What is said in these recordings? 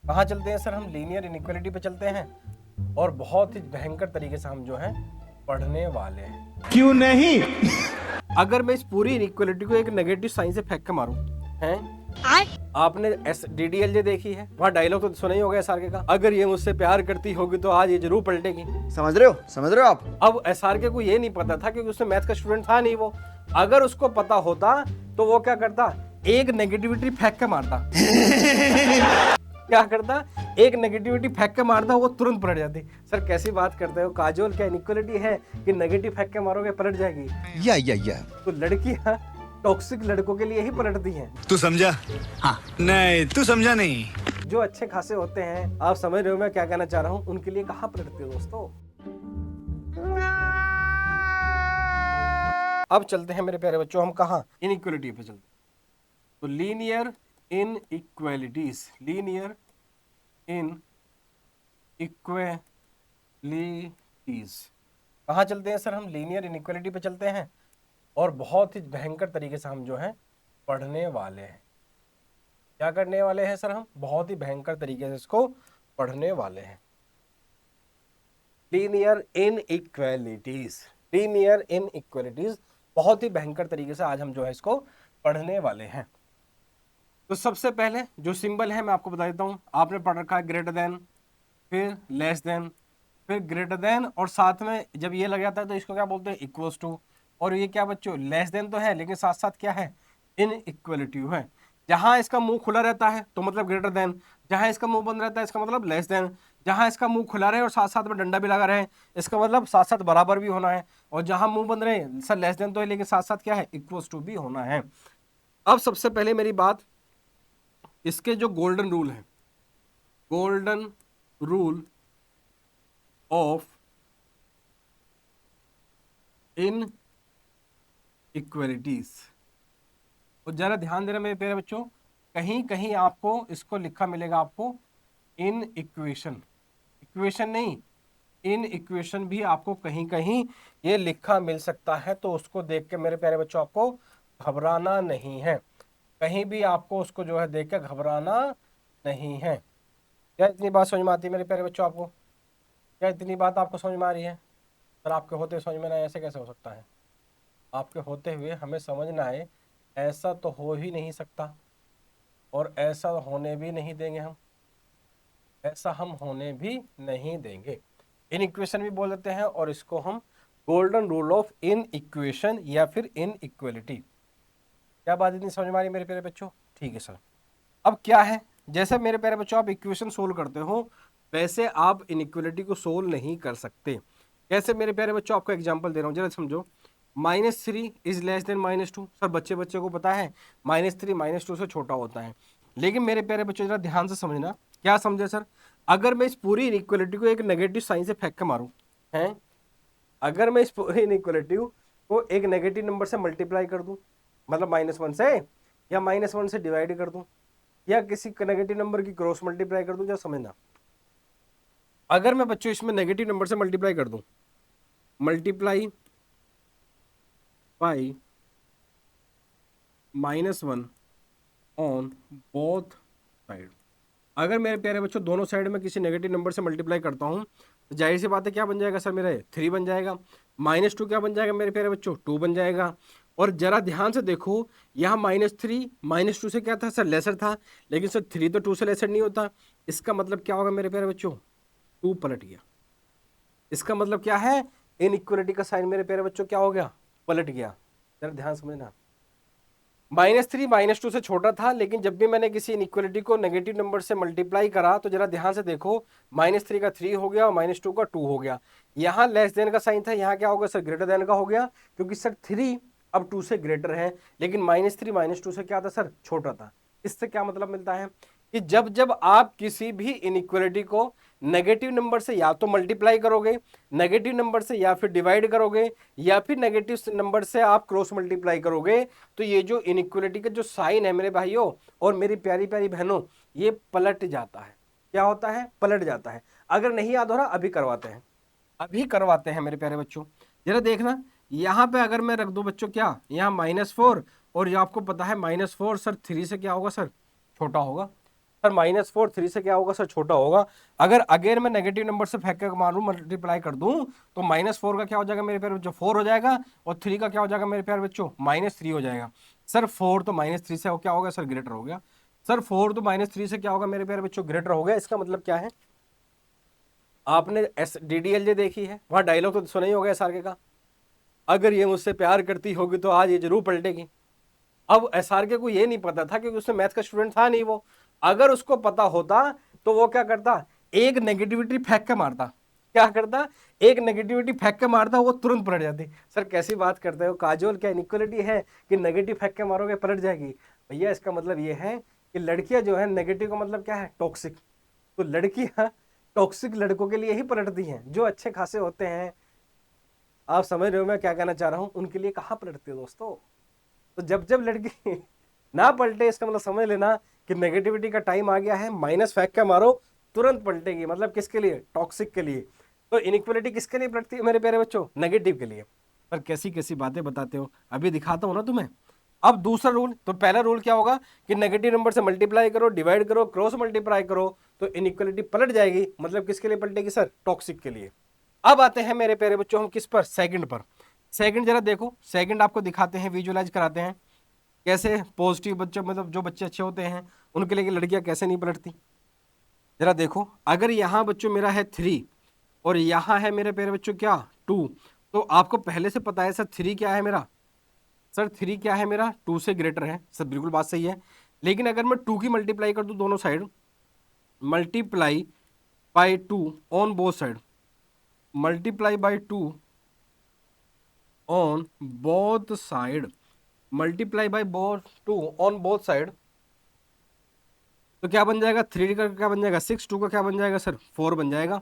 कहाँ चलते हैं सर? हम लीनियर इनइक्वालिटी पे चलते हैं और बहुत ही भयंकर तरीके से हम जो है पढ़ने वाले हैं। क्यों नहीं? अगर मैं इस पूरी इनइक्वालिटी को एक नेगेटिव साइन से फेंक के मारूं, हैं? आपने DDLJ देखी है? वहाँ डायलॉग तो सुना ही होगा SRK का, अगर ये मुझसे प्यार करती होगी तो आज ये जरूर पलटेगी। समझ रहे हो आप? अब SRK को ये नहीं पता था क्योंकि उसमें मैथ का स्टूडेंट था नहीं वो। अगर उसको पता होता तो वो क्या करता? एक नेगेटिविटी फेंक के मारता। क्या करता? एक नेगेटिविटी फेंक के मारता, वो तुरंत पलट जाती। सर कैसी बात करते हो काजोल, क्या इनइक्वालिटी है कि नेगेटिव फेंक के मारोगे पलट जाएगी? या तो लड़कियां टॉक्सिक लड़कों के लिए ही पलटती हैं। तू समझा? हाँ। नहीं, तू समझा नहीं। जो अच्छे खासे होते हैं, आप समझ रहे हो मैं क्या कहना चाह रहा हूं, उनके लिए कहां पलटते हो दोस्तों? अब चलते हैं मेरे प्यारे बच्चों, हम कहां? इनइक्वालिटी पे चलते हैं। तो लीनियर इनइक्वालिटीज, लीनियर इनइक्वालिटीज कहां चलते हैं सर? हम लीनियर इनइक्वालिटी पे चलते हैं और बहुत ही भयंकर तरीके से हम जो है पढ़ने वाले हैं। क्या करने वाले हैं सर? हम बहुत ही भयंकर तरीके से इसको पढ़ने वाले हैं। लीनियर इनइक्वालिटीज, लीनियर इनइक्वालिटीज बहुत ही भयंकर तरीके से आज हम जो है इसको पढ़ने वाले हैं। तो सबसे पहले जो सिंबल है मैं आपको बता देता हूं। आपने पढ़ रखा है ग्रेटर देन, फिर लेस देन, फिर ग्रेटर देन, और साथ में जब ये लग जाता है तो इसको क्या बोलते हैं? Equals to. और ये क्या बच्चों? लेस देन तो है लेकिन साथ साथ क्या है? इनइक्वालिटी है। जहां इसका मुंह खुला रहता है तो मतलब ग्रेटर देन, जहां इसका मुंह बंद रहता है इसका मतलब लेस देन, जहां इसका मुंह खुला रहे और साथ साथ में डंडा भी लगा रहे इसका मतलब साथ साथ बराबर भी होना है, और जहां मुंह बंद रहे सर लेस देन तो है लेकिन साथ साथ क्या है? इक्वल्स टू भी होना है। अब सबसे पहले मेरी बात, इसके जो गोल्डन रूल है, golden rule of in equalities, और जरा ध्यान देना मेरे प्यारे बच्चों, कहीं कहीं आपको इसको लिखा मिलेगा आपको इन इक्वेशन, इक्वेशन नहीं इन इक्वेशन भी आपको कहीं कहीं ये लिखा मिल सकता है। तो उसको देख के मेरे प्यारे बच्चों आपको घबराना नहीं है, कहीं भी आपको उसको जो है देख के घबराना नहीं है। क्या इतनी बात समझ में आती है मेरे प्यारे बच्चों आपको? क्या इतनी बात आपको समझ में आ रही है? सर आपके होते समझ में ना आए ऐसे कैसे हो सकता है? आपके होते हुए हमें समझ ना आए ऐसा तो हो ही नहीं सकता, और ऐसा होने भी नहीं देंगे हम, ऐसा हम होने भी नहीं देंगे। इन इक्वेशन भी बोल देते हैं और इसको हम golden rule of in equation या फिर इन इक्वलिटी। क्या बात इतनी समझ में आ रही है मेरे प्यारे बच्चों? ठीक है सर। अब क्या है, जैसे मेरे प्यारे बच्चों आप इक्वेशन सोल्व करते हो वैसे आप इनइक्वालिटी को सोल्व नहीं कर सकते। कैसे मेरे प्यारे बच्चों? आपको एग्जांपल दे रहा हूं, जरा समझो। -3 इज लेस देन -2। सर बच्चे बच्चे को पता है -3 -2 से छोटा होता है, लेकिन मेरे प्यारे बच्चों जरा ध्यान से समझना। क्या समझे सर? अगर मैं इस पूरी इनइक्वालिटी को एक नेगेटिव साइन से फेंक के मारूं, हैं? अगर मैं इस पूरी इनइक्वालिटी को एक नेगेटिव नंबर से मल्टीप्लाई कर दूं, मतलब -1 से, या -1 से डिवाइड कर दूं, या किसी नेगेटिव नंबर की क्रॉस मल्टीप्लाई कर दूं, क्या समझना। अगर मैं बच्चों इसमें नेगेटिव नंबर से मल्टीप्लाई कर दूं, multiply by -1 on both side. अगर मेरे प्यारे बच्चों दोनों साइड में किसी नेगेटिव नंबर से मल्टीप्लाई करता हूं तो जाहिर सी बात है क्या बन जाएगा सर? मेरा 3 बन जाएगा। -2 क्या बन जाएगा मेरे प्यारे बच्चों? 2 बन जाएगा। और जरा ध्यान से देखो, यहाँ -3 -2 से क्या था सर? लेसर था, लेकिन सर 3 तो 2 से लेसर नहीं होता। इसका मतलब क्या होगा मेरे प्यारे बच्चों? 2 पलट गया। इसका मतलब क्या है? इनइक्वालिटी का साइन मेरे प्यारे बच्चों क्या हो गया? पलट गया। जरा ध्यान समझना, -3 -2 से छोटा था, लेकिन जब भी मैंने किसी इनइक्वालिटी को नेगेटिव नंबर से मल्टीप्लाई करा तो जरा ध्यान से देखो, -3 का 3 हो गया और -2 का 2 हो गया। यहाँ लेस देन का साइन था, यहाँ क्या होगा सर? ग्रेटर देन का हो गया, क्योंकि सर 3 अब 2 से ग्रेटर है, लेकिन -3 -2 से क्या था सर? छोटा था। इससे क्या मतलब मिलता है कि जब जब आप किसी भी इनइक्वालिटी को नेगेटिव नंबर से या तो मल्टीप्लाई करोगे, नेगेटिव नंबर से या फिर डिवाइड करोगे, या फिर नेगेटिव नंबर से आप क्रॉस मल्टीप्लाई करोगे, तो ये जो इनइक्वालिटी का जो साइन है मेरे भाइयों और मेरी प्यारी प्यारी बहनों, ये पलट जाता है। क्या होता है? पलट जाता है। अगर नहीं याद हो रहा अभी करवाते हैं, अभी करवाते हैं मेरे प्यारे बच्चों। जरा देखना, यहाँ पे अगर मैं रख दूं बच्चों, क्या यहाँ -4, और ये आपको पता है -4 सर 3 से क्या होगा सर? छोटा होगा। सर -4 3 से क्या होगा सर, छोटा होगा। अगर अगेन मैं नेगेटिव नंबर से फेंक के मारूं, मल्टीप्लाई कर दूं, तो -4 का क्या हो जाएगा मेरे प्यारे बच्चों, 4 हो जाएगा, और 3 का क्या हो जाएगा मेरे प्यारे बच्चों, -3 हो जाएगा। सर 4 तो -3 से क्या होगा सर, ग्रेटर हो गया। सर 4 तो -3 से क्या होगा मेरे प्यारे बच्चों, ग्रेटर हो गया। इसका मतलब क्या है, आपने DDLJ देखी है, वहां डायलॉग तो सुना ही होगा SRK का, अगर ये मुझसे प्यार करती होगी तो आज ये जरूर पलटेगी। अब SRK को ये नहीं पता था क्योंकि उसने मैथ का स्टूडेंट था नहीं वो। अगर उसको पता होता तो वो क्या करता, एक नेगेटिविटी फेंक के मारता। क्या करता, एक नेगेटिविटी फेंक के मारता, वो तुरंत पलट जाती। सर कैसी बात करते हो काजोल, क्या इनइक्वालिटी है कि नेगेटिव फेंक के मारोगे पलट जाएगी? भैया इसका मतलब ये है कि लड़कियां जो है, नेगेटिव का मतलब क्या है, टॉक्सिक। तो लड़कियां टॉक्सिक लड़कों के लिए ही पलटती हैं, जो अच्छे खासे होते हैं। आप समझ रहे हो मैं क्या कहना चाह रहा हूं, उनके लिए कहाँ पलटती हो दोस्तों। तो जब जब लड़की ना पलटे, इसका मतलब समझ लेना कि नेगेटिविटी का टाइम आ गया है, माइनस फेंक के मारो, तुरंत पलटेगी। मतलब किसके लिए, टॉक्सिक के लिए। तो इनइक्वालिटी किसके लिए पलटती है मेरे प्यारे बच्चों, नेगेटिव के लिए। पर कैसी कैसी बातें बताते हो, अभी दिखाता हूं ना तुम्हें। अब दूसरा रूल, तो पहला रूल क्या होगा कि नेगेटिव नंबर से मल्टीप्लाई करो, डिवाइड करो, क्रॉस मल्टीप्लाई करो, तो इनइक्वालिटी पलट जाएगी। मतलब किसके लिए पलटेगी सर, टॉक्सिक के लिए। अब आते हैं मेरे प्यारे बच्चों हम किस पर, सेकंड पर। सेकंड जरा देखो, सेकंड आपको दिखाते हैं, विजुअलाइज कराते हैं कैसे पॉजिटिव बच्चे, मतलब जो बच्चे अच्छे होते हैं उनके लिए लड़कियां कैसे नहीं पलटती। जरा देखो, अगर यहाँ बच्चों मेरा है 3 और यहाँ है मेरे प्यारे बच्चों क्या, 2, तो आपको पहले से पता है सर 3 क्या है मेरा, सर 3 क्या है मेरा, 2 से ग्रेटर है। सर बिल्कुल बात सही है। लेकिन अगर मैं 2 की मल्टीप्लाई कर दूं दोनों side, multiply by 2 on both side, multiply by 2 on both side, multiply by both 2 on both side, तो क्या बन जाएगा, 3 का क्या बन जाएगा 6, 2 का क्या बन जाएगा सर 4 बन जाएगा।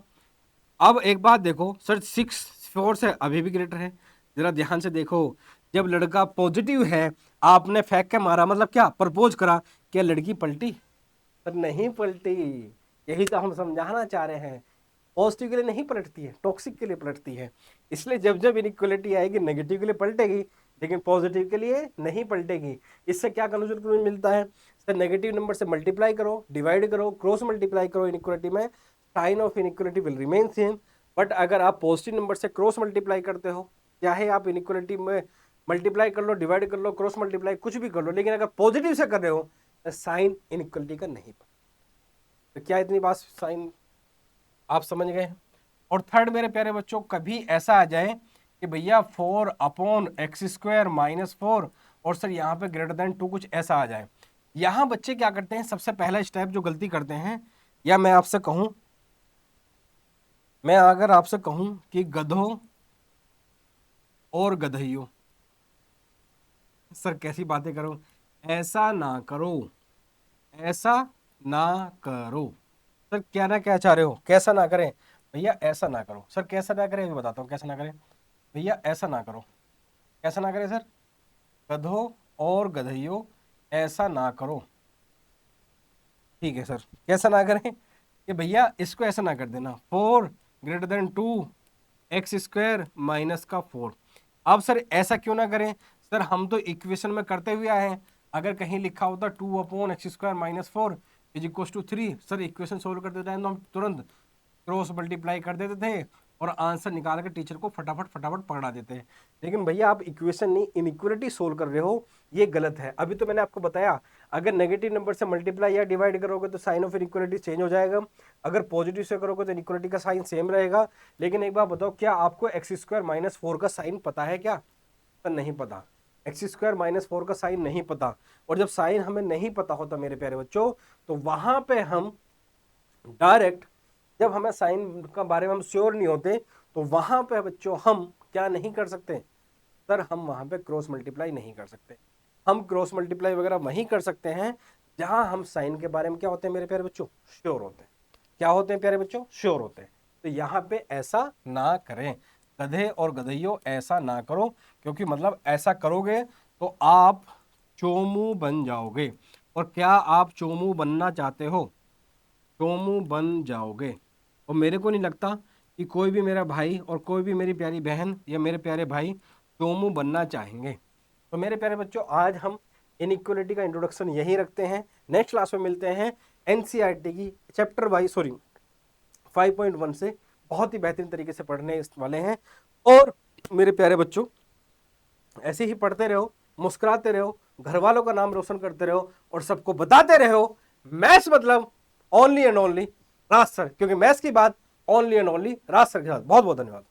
अब एक बात देखो सर, 6 4 से अभी भी ग्रेटर है। जरा ध्यान से देखो, जब लड़का पॉजिटिव है, आपने फेंक के मारा, मतलब क्या प्रपोज करा, क्या लड़की पलटी, पर नहीं पलटी। यही तो हम समझाना चाह रहे हैं, पॉजिटिव के लिए नहीं पलटती है, टॉक्सिक के लिए पलटती है। इसलिए जब जब इनइक्वालिटी आएगी, नेगेटिव के लिए पलटेगी, लेकिन पॉजिटिव के लिए नहीं पलटेगी। इससे क्या कंक्लूजन मिलता है सर, नेगेटिव नंबर से मल्टीप्लाई करो, डिवाइड करो, क्रॉस मल्टीप्लाई करो इनइक्वालिटी में, sign of inequality will remain same. But अगर आप पॉजिटिव नंबर से क्रॉस मल्टीप्लाई करते हो, चाहे आप इनइक्वालिटी में मल्टीप्लाई कर लो, डिवाइड कर लो, क्रॉस मल्टीप्लाई कुछ भी कर लो, लेकिन अगर पॉजिटिव से कर रहे हो तो साइन इनइक्वालिटी का नहीं पता। तो क्या इतनी बात साइन आप समझ गए। और थर्ड मेरे प्यारे बच्चों, कभी ऐसा आ जाए कि भैया 4/x² - 4 और सर यहाँ पे >2 कुछ ऐसा आ जाए। यहाँ बच्चे क्या करते हैं, सबसे पहला स्टेप जो गलती करते हैं, या मैं आपसे कहूं, मैं अगर आपसे कहूं कि गधों और गधइयों, सर कैसी बातें करो, ऐसा ना करो, ऐसा ना करो। सर क्या ना क्या चाह रहे हो, कैसा ना करें भैया, ऐसा ना करो। सर कैसा ना करें, बताता हूँ कैसा ना करें भैया, ऐसा ना करो। कैसा ना करें सर, गधों और गधइयों ऐसा ना करो। ठीक है सर, कैसा ना करें कि भैया इसको ऐसा ना कर देना, 4 <2 x² - 4। अब सर ऐसा क्यों ना करें, सर हम तो इक्वेशन में करते हुए आए हैं। अगर कहीं लिखा होता 2/x² - 4 = 3, सर इक्वेशन सोल्व करते टाइम तो हम तुरंत क्रॉस मल्टीप्लाई कर देते थे और आंसर निकाल कर टीचर को फटाफट फटाफट पकड़ा देते हैं। लेकिन भैया आप इक्वेशन नहीं, इनइक्वालिटी सोल्व कर रहे हो, ये गलत है। अभी तो मैंने आपको बताया, अगर नेगेटिव नंबर से मल्टीप्लाई या डिवाइड करोगे तो साइन ऑफ इनइक्वालिटी चेंज हो जाएगा, अगर पॉजिटिव से करोगे तो इनइक्वालिटी का साइन सेम रहेगा। लेकिन एक बात बताओ, क्या आपको x² - 4 का साइन पता है क्या? तो नहीं पता, x² - 4 का साइन नहीं पता। और जब साइन हमें नहीं पता होता मेरे प्यारे बच्चों, तो वहां पे हम डायरेक्ट, जब हमें साइन का बारे में हम श्योर नहीं होते, तो वहां पे बच्चों हम क्या नहीं कर सकते सर, हम वहां पे क्रॉस मल्टीप्लाई नहीं कर सकते। हम क्रॉस मल्टीप्लाई वगैरह वहीं कर सकते हैं जहां हम साइन के बारे में क्या होते हैं मेरे प्यारे बच्चों, श्योर होते हैं। क्या होते हैं प्यारे बच्चों, श्योर होते हैं। तो यहाँ पे ऐसा ना करें, गधे और गधइयों ऐसा ना करो, क्योंकि मतलब ऐसा करोगे तो आप चोमू बन जाओगे। और क्या आप चोमू बनना चाहते हो? चोमू बन जाओगे। और मेरे को नहीं लगता कि कोई भी मेरा भाई और कोई भी मेरी प्यारी बहन या मेरे प्यारे भाई चोमू बनना चाहेंगे। तो मेरे प्यारे बच्चों, आज हम इनइक्वालिटी का इंट्रोडक्शन यहीं रखते हैं। नेक्स्ट क्लास में मिलते हैं एनसीईआरटी की चैप्टर वाइज 5.1 से बहुत ही बेहतरीन तरीके से पढ़ने वाले हैं। और मेरे प्यारे बच्चों, ऐसे ही पढ़ते रहो, मुस्कुराते रहो, घर वालों का नाम रोशन करते रहो और सबको बताते रहो मैथ्स मतलब only and only Raj sir, क्योंकि मैथ्स की बात only and only Raj sir के साथ। बहुत बहुत धन्यवाद।